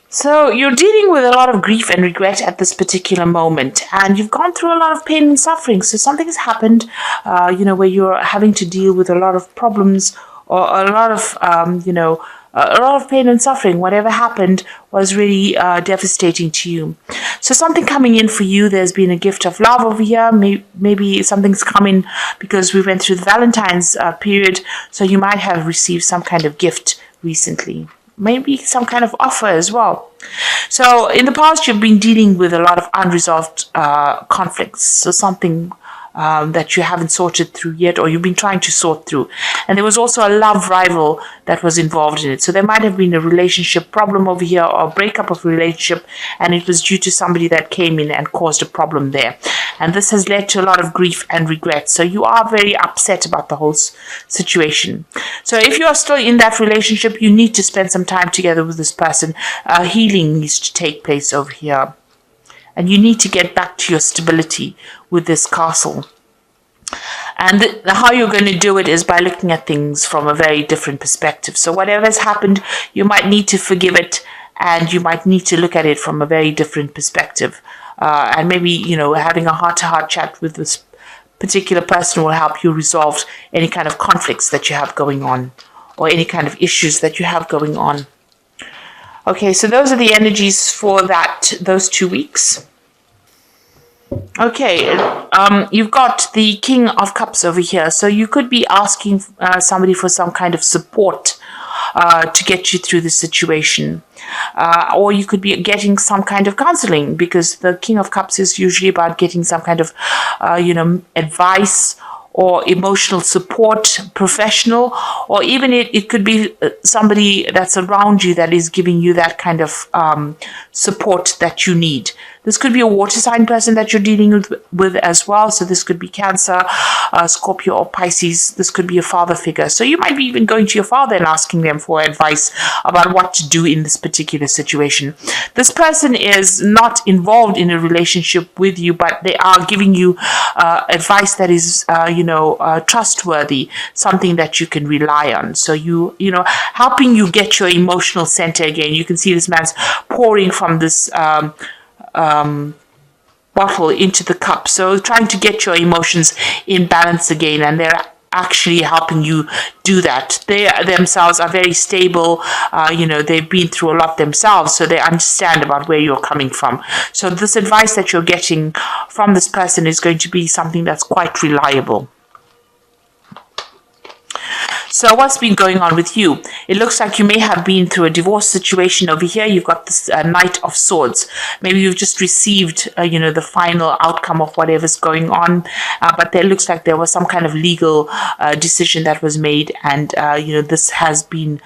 So you're dealing with a lot of grief and regret at this particular moment, and you've gone through a lot of pain and suffering. So something has happened, where you're having to deal with a lot of problems or a lot of, a lot of pain and suffering. Whatever happened was really devastating to you. So something coming in for you. There's been a gift of love over here. Maybe something's coming because we went through the Valentine's period. So you might have received some kind of gift recently, maybe some kind of offer as well. So in the past, you've been dealing with a lot of unresolved conflicts. So something that you haven't sorted through yet, or you've been trying to sort through. And there was also a love rival that was involved in it. So there might have been a relationship problem over here, or a breakup of a relationship, and it was due to somebody that came in and caused a problem there. And this has led to a lot of grief and regret. So you are very upset about the whole situation. So if you are still in that relationship, you need to spend some time together with this person. Healing needs to take place over here. And you need to get back to your stability with this castle. And how you're going to do it is by looking at things from a very different perspective. So whatever has happened, you might need to forgive it, and you might need to look at it from a very different perspective. And maybe, having a heart-to-heart chat with this particular person will help you resolve any kind of conflicts that you have going on, or any kind of issues that you have going on. Okay, so those are the energies for those 2 weeks. Okay, you've got the King of Cups over here. So you could be asking somebody for some kind of support to get you through the situation. Or you could be getting some kind of counseling, because the King of Cups is usually about getting some kind of, advice or emotional support, professional, or even it could be somebody that's around you that is giving you that kind of support that you need. This could be a water sign person that you're dealing with as well. So this could be Cancer, Scorpio, or Pisces. This could be a father figure. So you might be even going to your father and asking them for advice about what to do in this particular situation. This person is not involved in a relationship with you, but they are giving you advice that is, trustworthy, something that you can rely on. So helping you get your emotional center again. You can see this man's pouring from this bottle into the cup. So trying to get your emotions in balance again, and they're actually helping you do that. They themselves are very stable. They've been through a lot themselves, so they understand about where you're coming from. So this advice that you're getting from this person is going to be something that's quite reliable. So what's been going on with you? It looks like you may have been through a divorce situation over here. You've got this Knight of Swords. Maybe you've just received, the final outcome of whatever's going on. But there looks like there was some kind of legal decision that was made. And, this has been,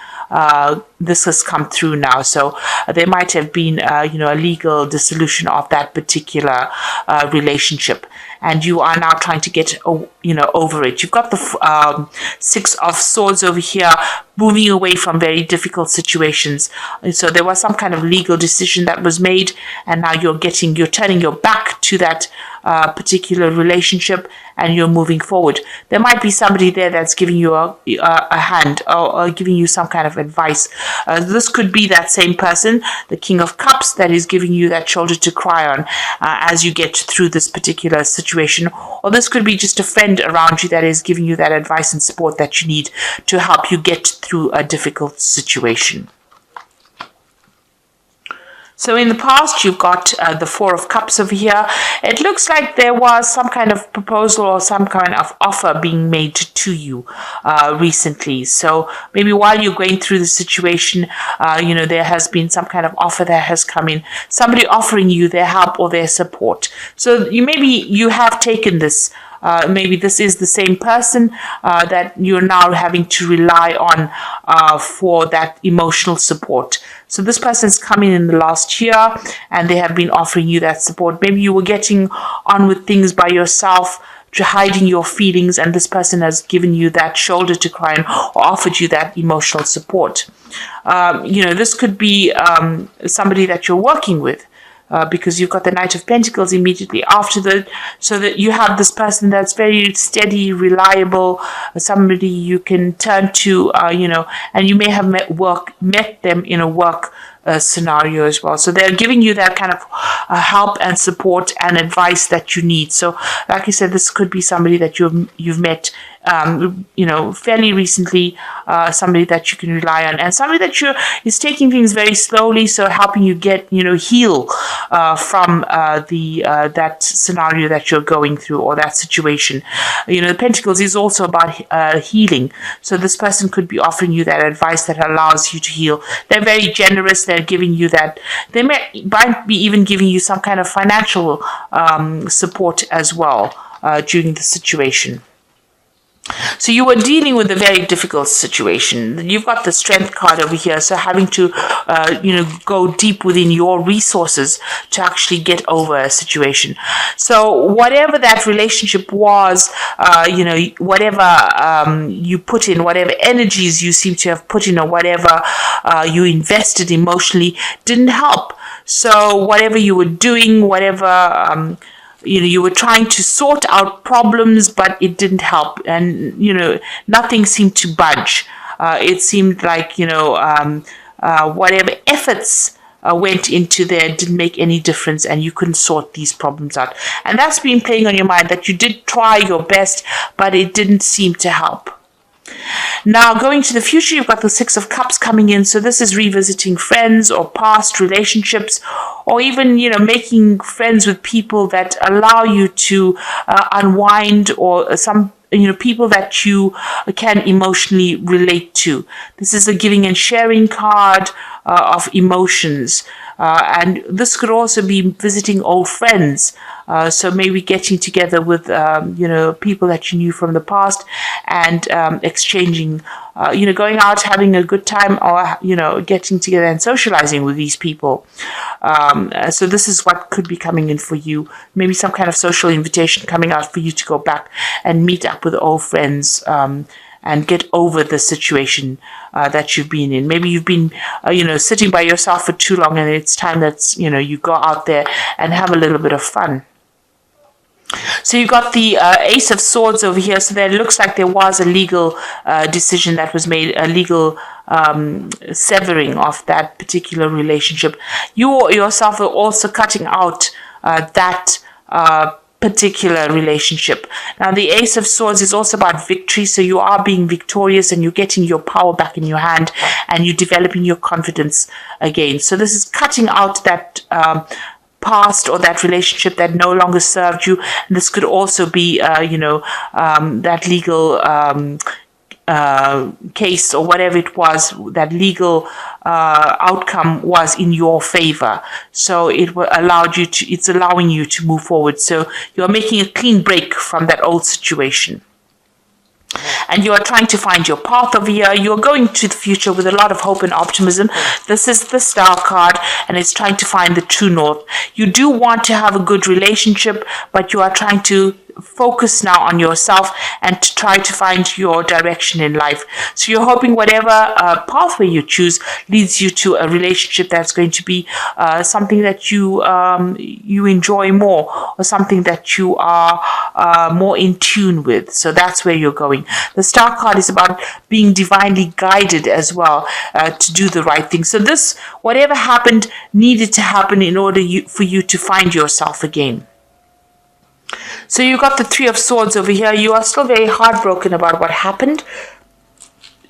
this has come through now. So there might have been, a legal dissolution of that particular relationship. And you are now trying to get, over it. You've got the Six of Swords over here, moving away from very difficult situations. And so there was some kind of legal decision that was made, and now you're turning your back to that particular relationship, and you're moving forward. There might be somebody there that's giving you a hand, or giving you some kind of advice. This could be that same person, the King of Cups, that is giving you that shoulder to cry on as you get through this particular situation. Or this could be just a friend around you that is giving you that advice and support that you need to help you get through a difficult situation. So in the past, you've got the Four of Cups over here. It looks like there was some kind of proposal or some kind of offer being made to you recently. So maybe while you're going through the situation, there has been some kind of offer that has come in. Somebody offering you their help or their support. So maybe you have taken this. Maybe this is the same person that you're now having to rely on for that emotional support. So this person's coming in the last year, and they have been offering you that support. Maybe you were getting on with things by yourself, hiding your feelings, and this person has given you that shoulder to cry on, or offered you that emotional support. This could be somebody that you're working with. Because you've got the Knight of Pentacles immediately after that, so that you have this person that's very steady, reliable, somebody you can turn to, and you may have met them in a work scenario as well. So they're giving you that kind of help and support and advice that you need. So like I said, this could be somebody that you've met fairly recently, somebody that you can rely on, and somebody that is taking things very slowly, so helping you get heal from that scenario that you're going through, or that situation. The Pentacles is also about healing, so this person could be offering you that advice that allows you to heal. They're very generous. They're giving you that. They might be even giving you some kind of financial support as well during the situation. So you were dealing with a very difficult situation. You've got the Strength card over here, so having to, go deep within your resources to actually get over a situation. So whatever that relationship was, whatever you put in, whatever energies you seem to have put in, or whatever you invested emotionally, didn't help. So whatever you were doing, whatever you were trying to sort out problems, but it didn't help, and nothing seemed to budge. It seemed like whatever efforts went into there didn't make any difference, and you couldn't sort these problems out. And that's been playing on your mind, that you did try your best, but it didn't seem to help. Now, going to the future, you've got the Six of Cups coming in. So this is revisiting friends or past relationships, or even, making friends with people that allow you to unwind, or some people that you can emotionally relate to. This is a giving and sharing card of emotions. And this could also be visiting old friends. So maybe getting together with, people that you knew from the past, and exchanging, going out, having a good time, or, getting together and socializing with these people. So this is what could be coming in for you. Maybe some kind of social invitation coming out for you to go back and meet up with old friends, and get over the situation that you've been in. Maybe you've been, sitting by yourself for too long, and it's time that, you go out there and have a little bit of fun. So you got the Ace of Swords over here. So there looks like there was a legal decision that was made, a legal severing of that particular relationship. You yourself are also cutting out that particular relationship. Now, the Ace of Swords is also about victory. So you are being victorious, and you're getting your power back in your hand, and you're developing your confidence again. So this is cutting out that past, or that relationship that no longer served you. And this could also be, that legal case, or whatever it was, that legal outcome was in your favor. So it's allowing you to move forward. So you're making a clean break from that old situation. And you are trying to find your path over here. You're going to the future with a lot of hope and optimism. This is the Star card, and it's trying to find the true north. You do want to have a good relationship, but you are trying to focus now on yourself and to try to find your direction in life. So you're hoping whatever pathway you choose leads you to a relationship that's going to be something that you enjoy more, or something that you are more in tune with. So that's where you're going. The Star card is about being divinely guided as well, to do the right thing. So this, whatever happened, needed to happen in order for you to find yourself again. So you got the Three of Swords over here. You are still very heartbroken about what happened,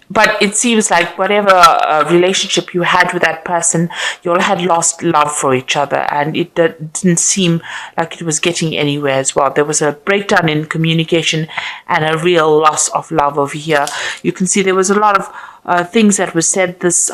but it seems like whatever relationship you had with that person, you all had lost love for each other, and it didn't seem like it was getting anywhere as well. There was a breakdown in communication and a real loss of love over here. You can see there was a lot of things that were said. This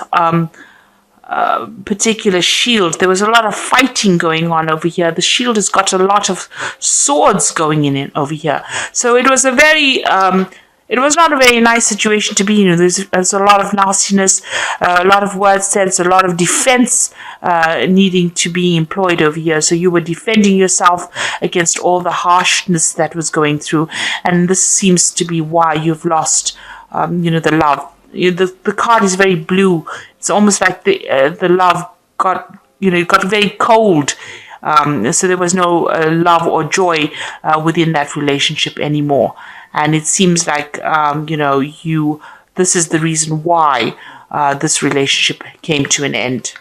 particular shield, there was a lot of fighting going on over here. The shield has got a lot of swords going in over here. So it was it was not a very nice situation to be in. There's a lot of nastiness, a lot of words said, a lot of defense needing to be employed over here. So you were defending yourself against all the harshness that was going through. And this seems to be why you've lost, the love. The card is very blue. It's almost like the love got very cold. So there was no love or joy within that relationship anymore. And it seems like, this is the reason why this relationship came to an end.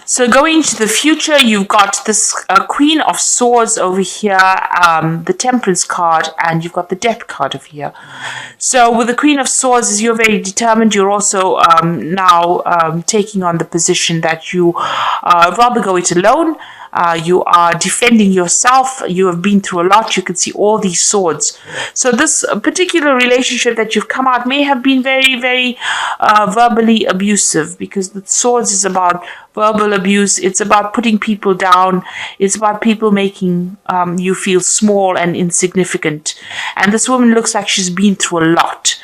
So going into the future, you've got this Queen of Swords over here, the Temperance card, and you've got the Death card over here. So with the Queen of Swords, you're very determined. You're also now taking on the position that you rather go it alone. You are defending yourself. You have been through a lot. You can see all these swords. So this particular relationship that you've come out may have been very, very verbally abusive, because the swords is about verbal abuse. It's about putting people down. It's about people making you feel small and insignificant. And this woman looks like she's been through a lot.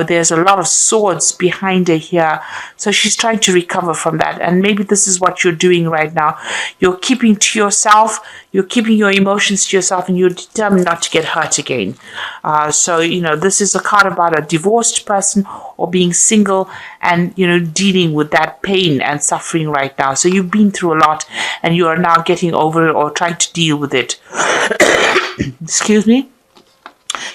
There's a lot of swords behind her here. So she's trying to recover from that. And maybe this is what you're doing right now. You're keeping to yourself. You're keeping your emotions to yourself, and you're determined not to get hurt again. So, this is a card about a divorced person or being single and, dealing with that pain and suffering right now. So you've been through a lot and you are now getting over it or trying to deal with it. Excuse me.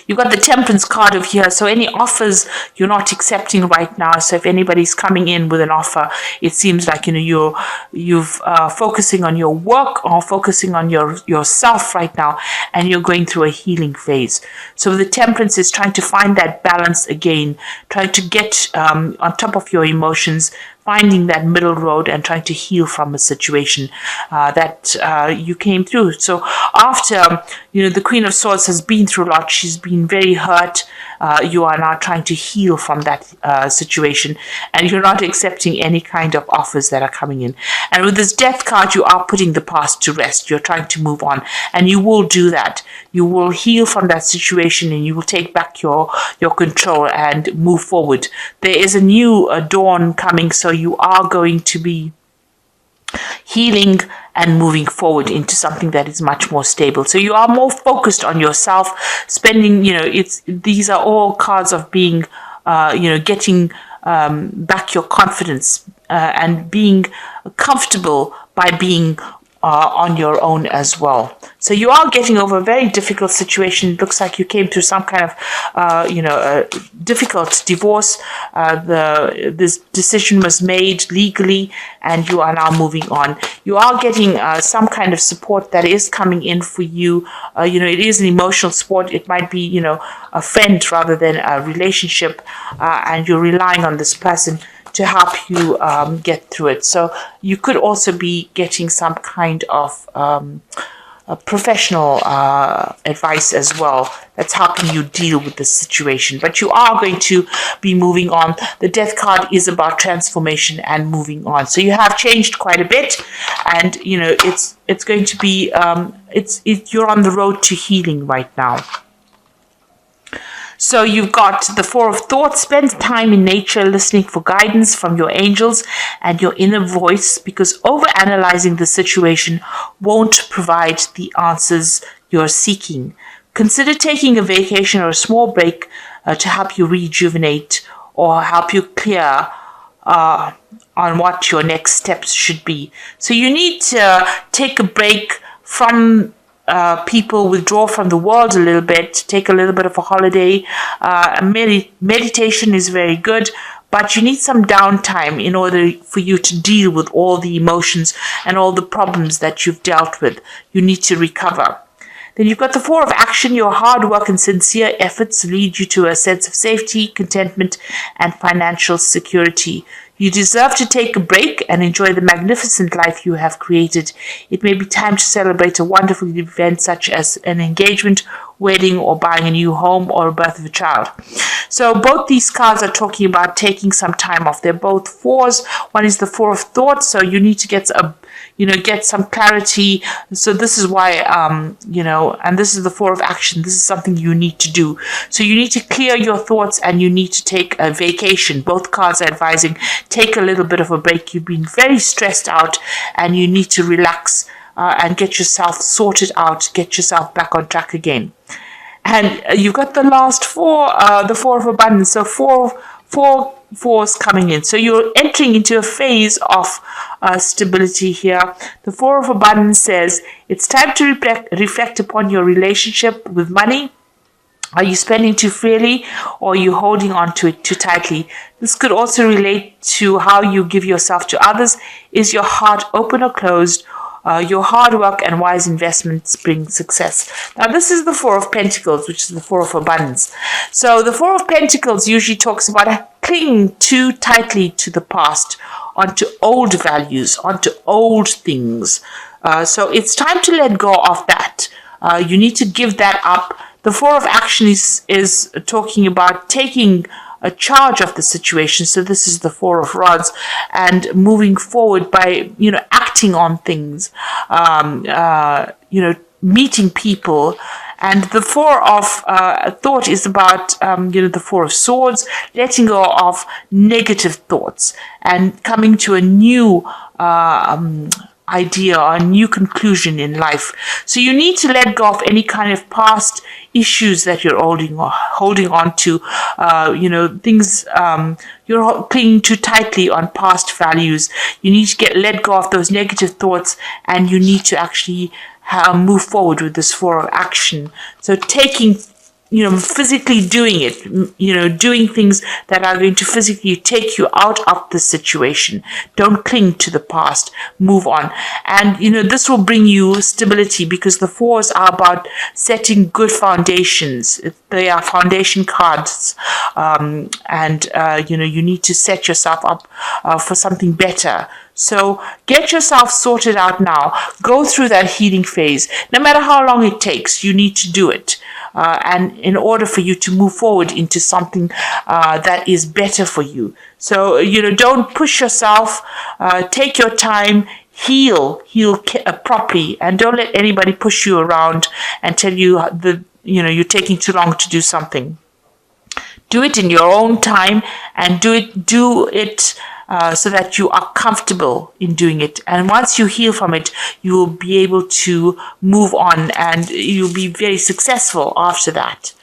You've got the Temperance card over here. So any offers you're not accepting right now. So if anybody's coming in with an offer, it seems like, you're focusing on your work or focusing on yourself right now, and you're going through a healing phase. So the Temperance is trying to find that balance again, trying to get on top of your emotions, finding that middle road and trying to heal from a situation that you came through. So after, the Queen of Swords has been through a lot, she's been very hurt. You are now trying to heal from that situation, and you're not accepting any kind of offers that are coming in. And with this Death card, you are putting the past to rest. You're trying to move on, and you will do that. You will heal from that situation, and you will take back your control and move forward. There is a new dawn coming, so you are going to be healing and moving forward into something that is much more stable. So you are more focused on yourself, spending, these are all cards of being, getting back your confidence and being comfortable by being on your own as well. So you are getting over a very difficult situation. It looks like you came through some kind of, a difficult divorce. This decision was made legally, and you are now moving on. You are getting some kind of support that is coming in for you. It is an emotional support. It might be, a friend rather than a relationship, and you're relying on this person to help you get through it. So you could also be getting some kind of professional advice as well that's helping you deal with the situation. But you are going to be moving on. The Death card is about transformation and moving on. So you have changed quite a bit, and it's going to be you're on the road to healing right now. So you've got the Four of Thoughts. Spend time in nature listening for guidance from your angels and your inner voice, because overanalyzing the situation won't provide the answers you're seeking. Consider taking a vacation or a small break to help you rejuvenate or help you clear on what your next steps should be. So you need to take a break from people, withdraw from the world a little bit, take a little bit of a holiday. Meditation is very good, but you need some downtime in order for you to deal with all the emotions and all the problems that you've dealt with. You need to recover. Then you've got the Four of Action. Your hard work and sincere efforts lead you to a sense of safety, contentment, and financial security. You deserve to take a break and enjoy the magnificent life you have created. It may be time to celebrate a wonderful event such as an engagement, wedding, or buying a new home or a birth of a child. So both these cards are talking about taking some time off. They're both fours. One is the Four of Thoughts, so you need to get some clarity. So this is why, and this is the Four of Action. This is something you need to do. So you need to clear your thoughts and you need to take a vacation. Both cards are advising, take a little bit of a break. You've been very stressed out and you need to relax and get yourself sorted out, get yourself back on track again. And you've got the last four, the Four of Abundance. So four fours coming in. So you're entering into a phase of stability here. The Four of Abundance says it's time to reflect upon your relationship with money. Are you spending too freely, or are you holding on to it too tightly? This could also relate to how you give yourself to others. Is your heart open or closed? Your hard work and wise investments bring success. Now, this is the Four of Pentacles, which is the Four of Abundance. So, the Four of Pentacles usually talks about clinging too tightly to the past, onto old values, onto old things. So, it's time to let go of that. You need to give that up. The Four of Action is talking about taking a charge of the situation. So this is the Four of Rods, and moving forward by, acting on things, meeting people. And the Four of Thought is about, the Four of Swords, letting go of negative thoughts and coming to a new idea or a new conclusion in life. So you need to let go of any kind of past issues that you're holding on to, things, you're clinging too tightly on past values. You need to let go of those negative thoughts, and you need to actually move forward with this Four of Action. So taking, physically doing it, doing things that are going to physically take you out of the situation. Don't cling to the past, move on. And, this will bring you stability, because the fours are about setting good foundations. They are foundation cards. You need to set yourself up for something better. So get yourself sorted out now. Go through that healing phase. No matter how long it takes, you need to do it. And in order for you to move forward into something that is better for you. So, don't push yourself. Take your time. Heal properly, and don't let anybody push you around and tell you you're taking too long to do something. Do it in your own time, and do it so that you are comfortable in doing it. And once you heal from it, you will be able to move on, and you'll be very successful after that.